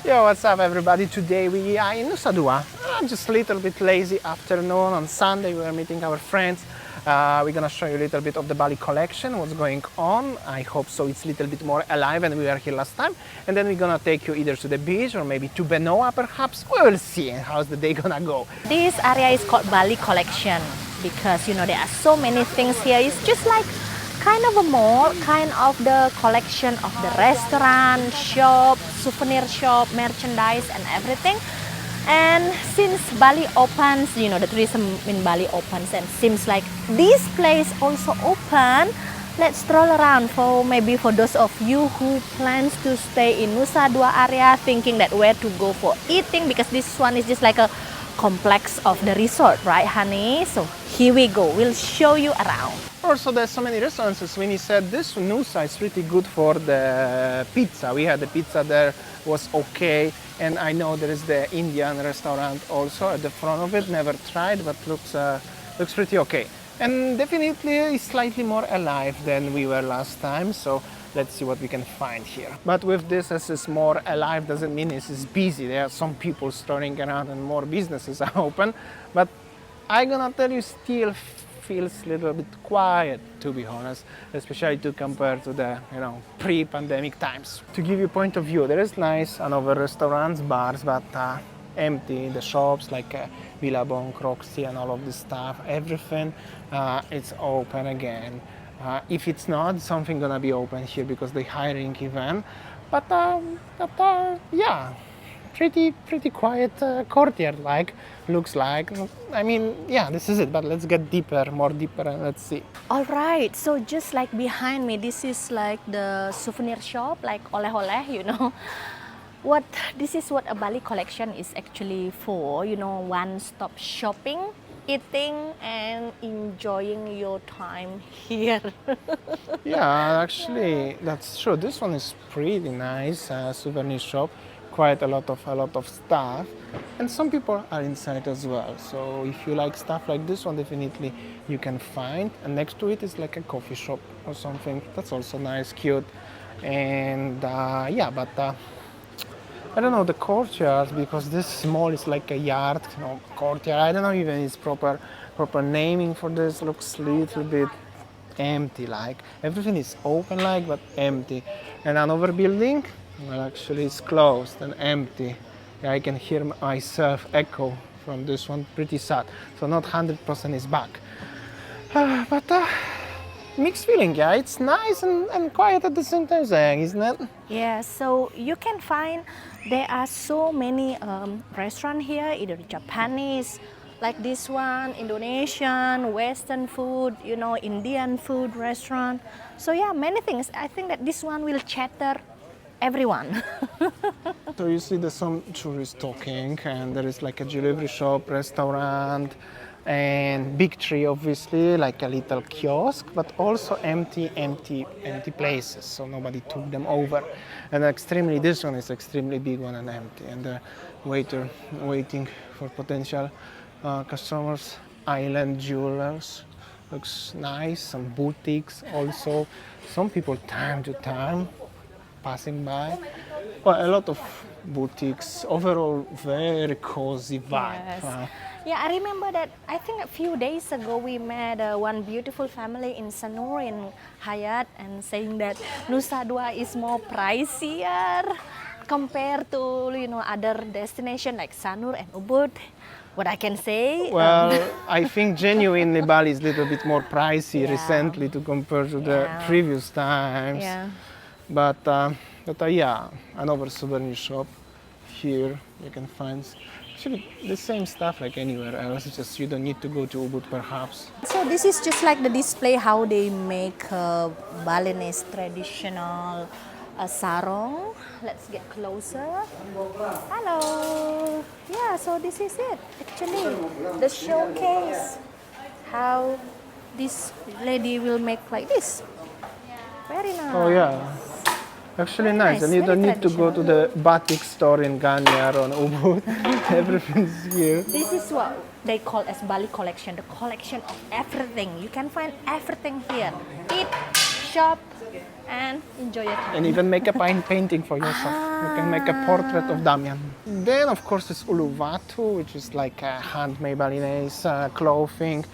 Yo, what's up everybody? Today we are in Nusa Dua. Just a little bit lazy afternoon. On Sunday we are meeting our friends. We're gonna show you a little bit of the Bali collection, what's going on. I hope so it's a little bit more alive than we were here last time. And then we're gonna take you either to the beach or maybe to Benoa perhaps. We will see how's the day gonna go. This area is called Bali collection because there are so many things here. It's just like kind of a mall, kind of the collection of the restaurant, shop, souvenir shop, merchandise and everything. And since Bali opens, the tourism in Bali opens and seems like this place also open, let's stroll around maybe for those of you who plans to stay in Nusa Dua area thinking that where to go for eating, because this one is just like a complex of the resort, right honey? So here we go, we'll show you around. Also, there's so many restaurants. As Winnie said, this Nusa is pretty good for the pizza. We had the pizza there, was okay. And I know there is the Indian restaurant also at the front of it. Never tried, but looks pretty okay. And definitely it's slightly more alive than we were last time. So let's see what we can find here. But with this, as it's more alive, doesn't mean it's busy. There are some people strolling around and more businesses are open. But I'm gonna tell you, still feels a little bit quiet, to be honest, especially to compare to the pre-pandemic times. To give you a point of view, there is nice another restaurants, bars, but empty. The shops like Billabong, Croxy and all of this stuff, everything it's open again. If it's not, something gonna be open here because they're hiring even. But yeah, pretty quiet courtyard looks like. I mean, yeah, this is it, but let's get more deeper and let's see. All right, so just like behind me, this is like the souvenir shop, like oleh-oleh, This is what a Bali collection is actually for, one-stop shopping, eating and enjoying your time here. Yeah, actually, that's true. This one is pretty nice, souvenir shop. Quite a lot of stuff, and some people are inside as well. So if you like stuff like this one, definitely you can find. And next to it is like a coffee shop or something. That's also nice, cute, and yeah. But I don't know the courtyard, because this mall is like a yard, courtyard. I don't know even it's proper naming for this. Looks a little bit empty, like everything is open, but empty. And another building, well, actually it's closed and empty. Yeah, I can hear myself echo from this one. Pretty sad. So not 100% is back. But mixed feeling, yeah. It's nice and quiet at the same time, isn't it? Yeah, so you can find there are so many restaurants here, either Japanese, like this one, Indonesian, Western food, Indian food restaurant. So yeah, many things. I think that this one will chatter everyone. So you see there's some tourists talking, and there is like a jewelry shop, restaurant, and big tree, obviously, like a little kiosk, but also empty places. So nobody took them over. And this one is extremely big one and empty. And the waiter waiting for potential customers. Island jewelers, looks nice. Some boutiques also. Some people time to time passing by. Well, a lot of boutiques. Overall, very cozy vibe. Yes. Yeah, I remember that. I think a few days ago we met one beautiful family in Sanur in Hayat, and saying that Nusa Dua is more pricier compared to other destination like Sanur and Ubud. What I can say? Well, I think genuinely Bali is a little bit more pricey recently to compare to the previous times. Yeah. But yeah, another souvenir shop here you can find actually the same stuff like anywhere else. It's just you don't need to go to Ubud perhaps. So this is just like the display how they make Balinese traditional sarong. Let's get closer. Hello. Yeah, so this is it. Actually, the showcase how this lady will make like this. Very nice. Oh yeah. Actually nice. And you don't need to go to the batik store in Ganyar or Ubud. Everything's here. This is what they call as Bali collection, the collection of everything. You can find everything here. Eat, shop, and enjoy your time. And even make a painting for yourself. You can make a portrait of Damian. Then, of course, it's Uluwatu, which is like a handmade Balinese clothing.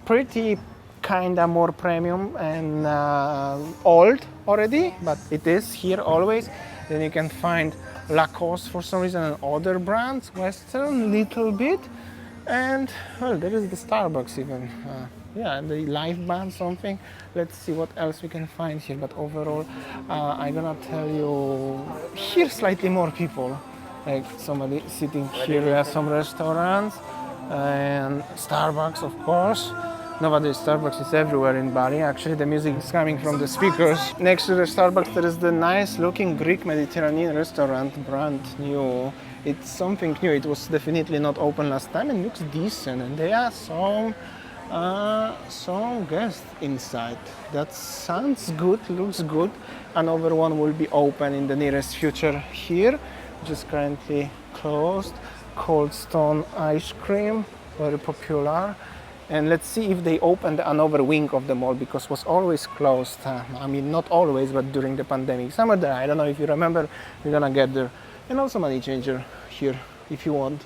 Pretty kinda more premium and old already, but it is here always. Then you can find Lacoste for some reason and other brands, Western, little bit. And well, there is the Starbucks even. Yeah, the live band something. Let's see what else we can find here. But overall, I'm gonna tell you, here slightly more people. Like somebody sitting here. We have some restaurants and Starbucks, of course. Nowadays, Starbucks is everywhere in Bali. Actually, the music is coming from the speakers. Next to the Starbucks, there is the nice-looking Greek Mediterranean restaurant, brand new. It's something new. It was definitely not open last time and looks decent. And there are some guests inside. That sounds good, looks good. Another one will be open in the nearest future here, which is currently closed. Cold Stone ice cream, very popular. And let's see if they opened another wing of the mall because it was always closed. I mean, not always, but during the pandemic. Somewhere there, I don't know if you remember, we're gonna get there. And also money changer here, if you want.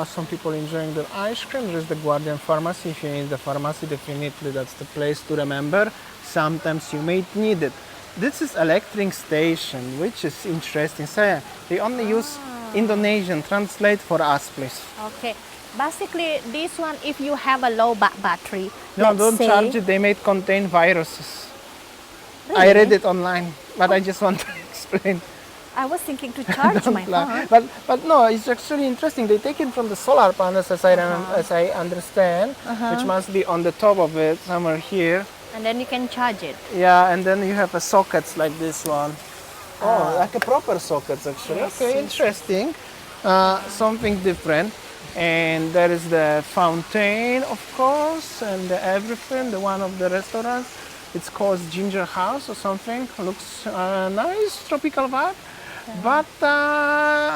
Some people enjoying the ice cream. There's the Guardian Pharmacy. If you need the pharmacy, definitely that's the place to remember. Sometimes you may need it. This is electric station, which is interesting. So they only use Indonesian. Translate for us, please. Okay. Basically, this one, if you have a low battery, No, let's don't say, charge it. They may contain viruses. Really? I read it online, but I just want to explain. I was thinking to charge my phone. But no, it's actually interesting. They take it from the solar panels, as I understand, which must be on the top of it, somewhere here. And then you can charge it. Yeah, and then you have a sockets like this one. Oh, like a proper sockets actually. Yes, Okay, yes. interesting. Something different. And there is the fountain, of course, and the everything. The one of the restaurants. It's called Ginger House or something. Looks nice, tropical vibe. But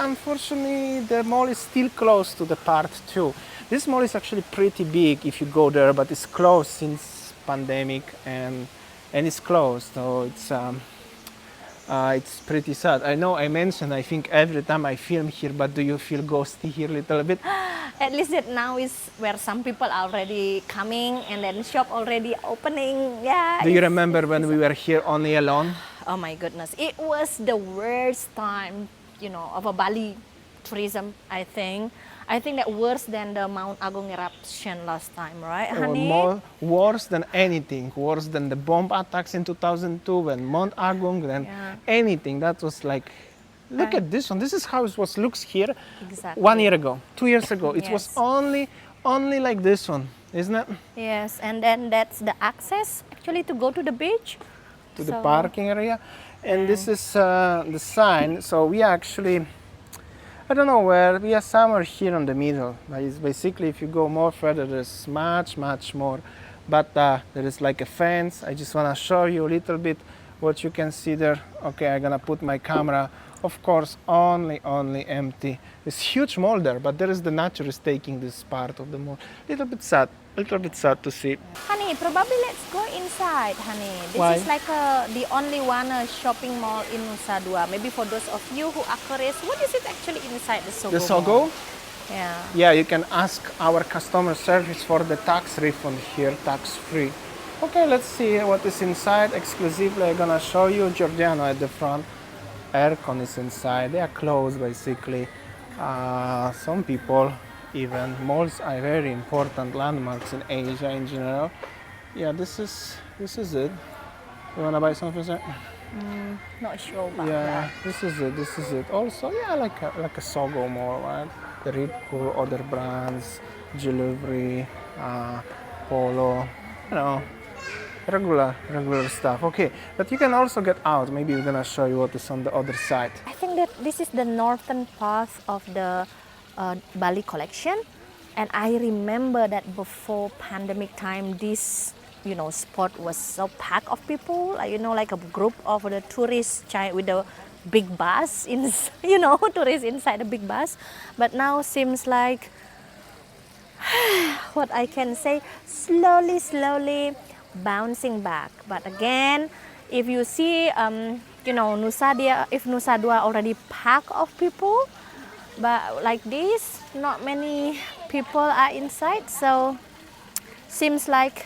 unfortunately, the mall is still closed to the part 2. This mall is actually pretty big if you go there, but it's closed since pandemic and it's closed. So it's pretty sad. I know I mentioned, I think every time I film here, but do you feel ghosty here a little bit? At least that now is where some people are already coming and then shop already opening. Yeah. Do you remember when we were here only alone? Oh my goodness. It was the worst time, of a Bali tourism, I think. I think that worse than the Mount Agung eruption last time, right, honey? Worse than anything. Worse than the bomb attacks in 2002, when Mount Agung, than anything. That was like, look at this one. This is how it looks here. Exactly. 1 year ago, 2 years ago. It was Yes. only like this one, isn't it? Yes, and then that's the access actually to go to the beach. To the parking area. And this is the sign. So we actually, I don't know where, we are somewhere here in the middle. But it's basically, if you go more further, there's much more. But there is like a fence. I just want to show you a little bit what you can see there. Okay, I'm gonna put my camera. Of course, only empty. It's huge mall there, but there is the nature is taking this part of the mall. Little bit sad to see. Honey, probably let's go inside, honey. This Why? is like the only one shopping mall in Nusa Dua. Maybe for those of you who are curious, what is it actually inside the Sogo The Mall? Sogo? Yeah. Yeah, you can ask our customer service for the tax refund here, tax free. Okay, let's see what is inside. Exclusively, I'm gonna show you Giordano at the front. Aircon is inside. They are closed basically. Some people, even malls are very important landmarks in Asia in general. Yeah, this is it. You wanna buy something, sir? Not sure about Yeah, that. this is it. Also, yeah, like a Sogo mall, right? The Red Bull, other brands, jewelry, polo, regular stuff. Okay, but you can also get out. Maybe we're gonna show you what is on the other side. I think that this is the northern part of the Bali collection, and I remember that before pandemic time, this spot was so packed of people. Like a group of the tourists with the big bus in, tourists inside the big bus. But now seems like what I can say, slowly bouncing back. But again, if you see you know, Nusa Dua, if Nusa Dua already packed of people, but like this, not many people are inside. So seems like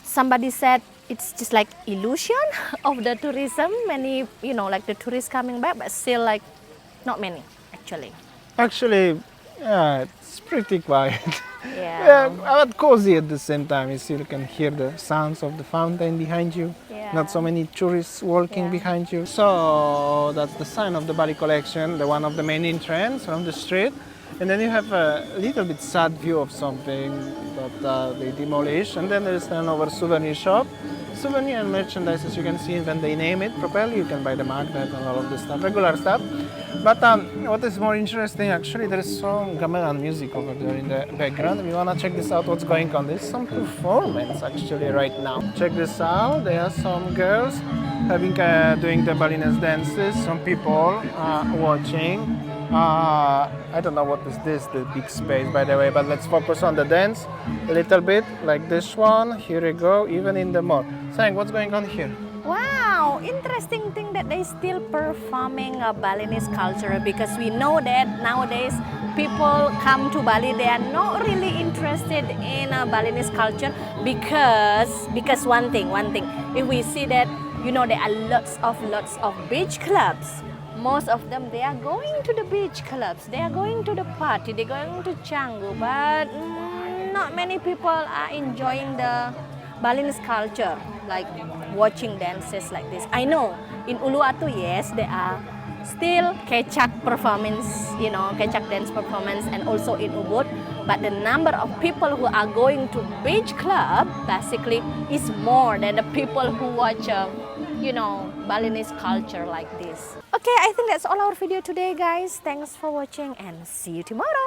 somebody said it's just like illusion of the tourism. Many, you know, like the tourists coming back, but still like not many actually. Actually, yeah, it's pretty quiet. Yeah. But cozy at the same time. You still can hear the sounds of the fountain behind you. Yeah. Not so many tourists walking Yeah. behind you. So that's the sign of the Bali collection, the one of the main entrance from the street. And then you have a little bit sad view of something that they demolished. And then there's another souvenir shop. Souvenir and merchandise, as you can see, when they name it properly, you can buy the magnet and all of this stuff, regular stuff. But what is more interesting, actually, there is some gamelan music over there in the background. If you want to check this out, what's going on, there's some performance actually right now. Check this out. There are some girls having doing the Balinese dances. Some people watching. I don't know what is this, the big space, by the way, but let's focus on the dance a little bit, like this one. Here we go, even in the mall. Sang, what's going on here? Wow, interesting thing that they still performing a Balinese culture, because we know that nowadays people come to Bali, they are not really interested in a Balinese culture because one thing, if we see that, you know, there are lots of beach clubs. Most of them, they are going to the beach clubs, they are going to the party, they're going to Canggu, but not many people are enjoying the Balinese culture, like watching dances like this. I know in Uluwatu, yes, there are still kecak performance, you know, kecak dance performance, and also in Ubud. But the number of people who are going to beach club basically is more than the people who watch, you know, Balinese culture like this. Okay, I think that's all our video today, guys. Thanks for watching and see you tomorrow.